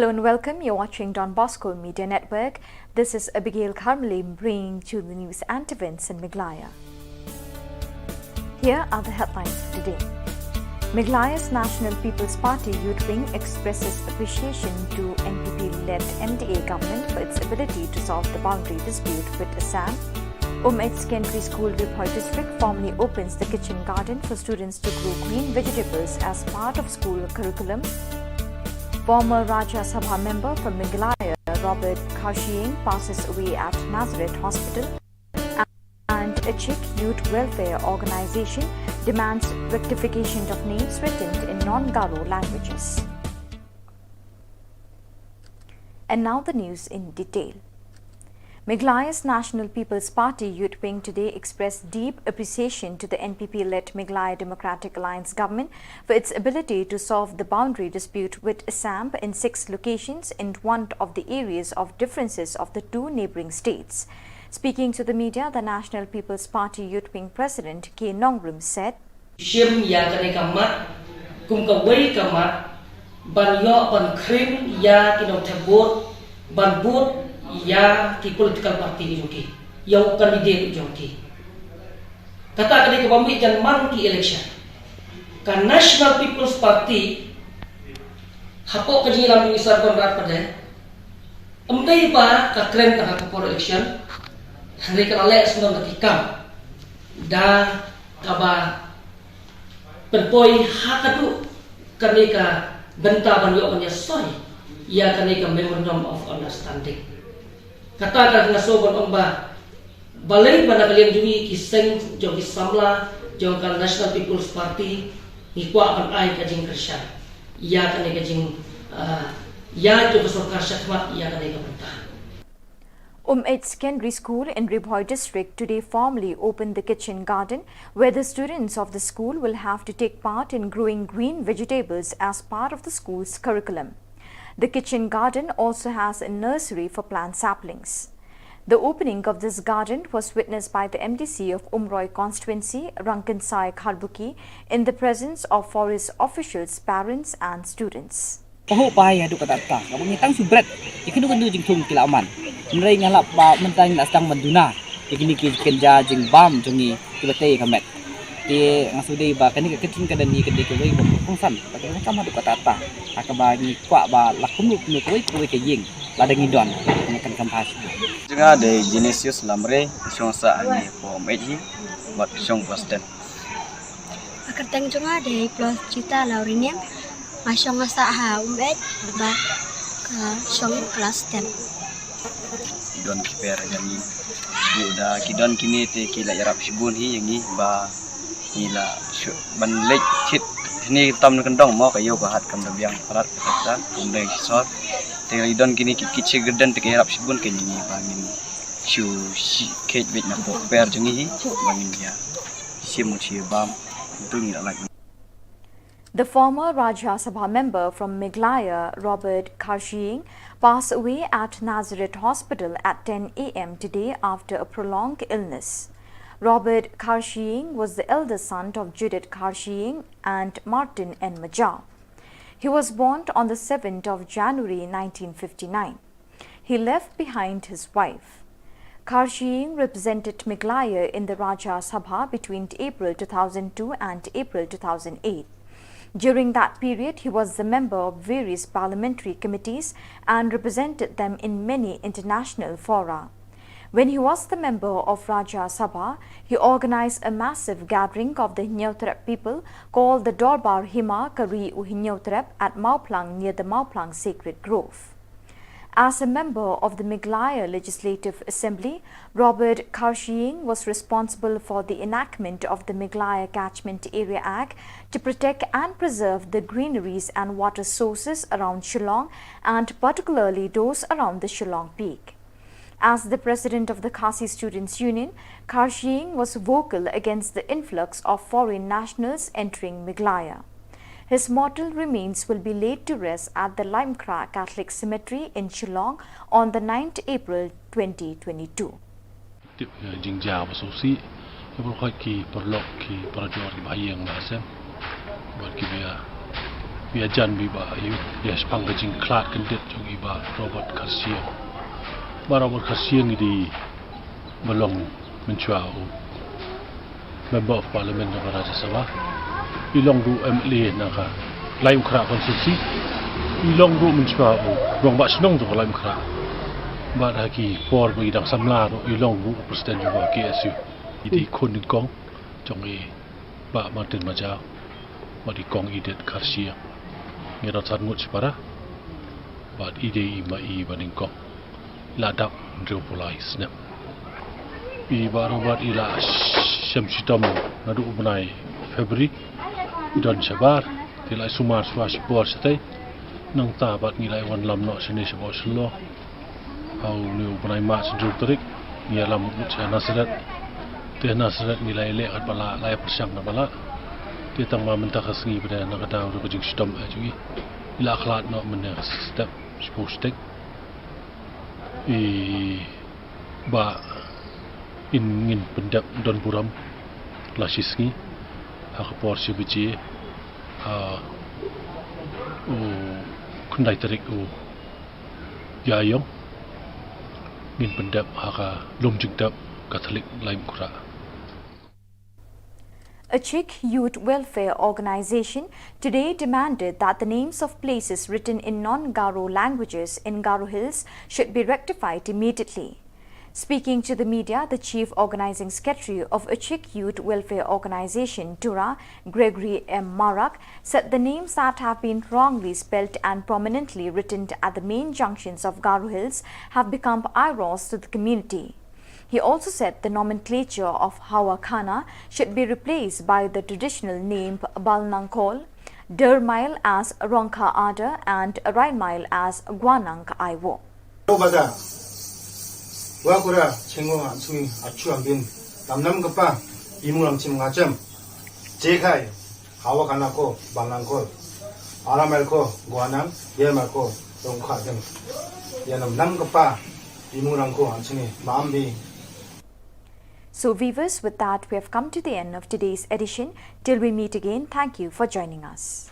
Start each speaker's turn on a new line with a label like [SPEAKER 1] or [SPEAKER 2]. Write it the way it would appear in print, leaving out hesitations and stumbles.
[SPEAKER 1] Hello and welcome. You're watching Don Bosco Media Network. This is Abigail Carmeli bringing to the news and events in Meghalaya. Here are the headlines for today. Meghalaya's National People's Party Youth Wing expresses appreciation to NPP-led MDA government for its ability to solve the boundary dispute with Assam. Umaid Secondary School Ribhoi district formally opens the kitchen garden for students to grow green vegetables as part of school curriculum. Former Rajya Sabha member from Meghalaya, Robert Karshieng, passes away at Nazareth Hospital. And a Czech youth welfare organization demands rectification of names written in non-Garo languages. And now the news in detail. Meghalaya's National People's Party Youth Wing today expressed deep appreciation to the NPP-led Meghalaya Democratic Alliance government for its ability to solve the boundary dispute with Assam in 6 locations in one of the areas of differences of the 2 neighbouring states. Speaking to the media, the National People's Party Youth Wing President K. Nongrum said,
[SPEAKER 2] Shim ya kane kamat, kum kawai kamat, ban yo ban krim ya kinong tabot, ban bot ya ki political party ni joki, yau candidate joki. Kata kane kabambi jan man ki election. Kan National People's Party hapok kaji lam misar konrat pada. Amdai ba ka kren ka hapok election. Hari kan alek semua nakikam. Da kaba penpoi hakatu kanika benta banyo kanya soy. Ya kanika memorandum of understanding. Katakan ngasoban omba balai pada kalian jungi kiseng jogi samla jogan National People's Party ngikwa kan ai kajing kerja ya kan kajing ya jo besar syakmat ya kan benta.
[SPEAKER 1] Umaid Secondary School in Ribhoi district today formally opened the kitchen garden where the students of the school will have to take part in growing green vegetables as part of the school's curriculum. The kitchen garden also has a nursery for plant saplings. The opening of this garden was witnessed by the MDC of Umroi constituency, Rankansai Kharbuki, in the presence of forest officials, parents and students.
[SPEAKER 3] Pahupaya du katata, kabungi tang subret, ikinu kendu jing tung kilaman. Merai ngalap ba mentang nak sedang menduna, ikini kerja jing bam jungi kibate kamet. Di ngasudai ba kani kecing kadan ni kedai kawai ba pungsan bagaimana sama du katata akaba ni kwa ba lakum lu kawai ke ying ladang idon kan kampas
[SPEAKER 4] Jenga de Genesius lamre syongsa ani po meji buat syong posten
[SPEAKER 5] Akarteng jenga de plus cita laurinya masyong asa ha umet ba ka syong kelas 10
[SPEAKER 4] idon kiper jani udah kidon kini te kila yarap sibun hi yangi ba ila ban lek chit ni tam kendong mo kayo ba hat kam biang parat kata kumdeng sot te idon kini kiche gedan te yarap sibun ke ni bangin shu kej bit na po per jungi bangin ya simu chi bam tungi like.
[SPEAKER 1] The former Rajya Sabha member from Meghalaya, Robert Karshieng, passed away at Nazareth Hospital at 10 a.m. today after a prolonged illness. Robert Karshieng was the elder son of Judith Karshieng and Martin N. Major. He was born on the 7th of January 1959. He left behind his wife. Karshieng represented Meghalaya in the Rajya Sabha between April 2002 and April 2008. During that period, he was the member of various parliamentary committees and represented them in many international fora. When he was the member of Rajya Sabha, he organized a massive gathering of the Hinyautrep people called the Dorbar Hima Kari Uhinyautrep at Mauplang near the Mauplang Sacred Grove. As a member of the Meghalaya Legislative Assembly, Robert Karshieng was responsible for the enactment of the Meghalaya Catchment Area Act to protect and preserve the greeneries and water sources around Shillong and particularly those around the Shillong Peak. As the president of the Khasi Students' Union, Karshieng was vocal against the influx of foreign nationals entering Meghalaya. His mortal remains will be laid to rest at the Limekra Catholic Cemetery in Shillong on the 9th April 2022.
[SPEAKER 6] Jingjaa basusi, ibu ki perlok ki perjuang ki bayang bahasa, buat ki biar biajan bi ba yu ya spang ka jing klat kan det jong i ba Robert Garcia ba Robert Garcia ngi di belong menchua u member of parliament ng Rajya Sabha ilong du MLA na ka lai ukra konstitusi ilong du menchua u rong ba snong du lai ukra ba da ki for bi dang samla ro ilong du president juga KSU idi kun kong jong i ba Martin Majau ba di kong idet Garcia ngira tan ngut para ba ide i ma i ba ning kong ladap ndropolai snap i ba Robert ila Syamsitam nadu ubnai Februari don sabar tilai sumar swas por stay nang tabat ngilai wan lam no sini sebo selo au ni ubnai ma senduk terik ni alam utia nasrat te nasrat ngilai le at bala lai persang na bala te tang ma mentah khasngi pada nak tahu ru kejing sitam ajui ila akhlat no men step spostek i ba ingin pendap don buram lasisngi akapor sibici kundai terik yayong ingin pendap haka lom jingdap Katolik lain kura.
[SPEAKER 1] A Sikh youth welfare organization today demanded that the names of places written in non-Garo languages in Garo Hills should be rectified immediately. Speaking to the media, the chief organizing secretary of a Sikh youth welfare organization, Tura, Gregory M. Marak, said the names that have been wrongly spelt and prominently written at the main junctions of Garo Hills have become eyesores to the community. He also said the nomenclature of Hawa Khana should be replaced by the traditional name Balnankol, Dermail as Ronka Ada and Rainmail as Guanang Aiwo.
[SPEAKER 7] Wakura chengo sui achuang bin namnam kapa imulang chim ngacem jekai hawa kana ko balang ko alamel ko guanang yemal ko rongkha dem yanam nam kapa imulang ko anchini maambi.
[SPEAKER 1] So viewers, with that we have come to the end of today's edition. Till we meet again, thank you for joining us.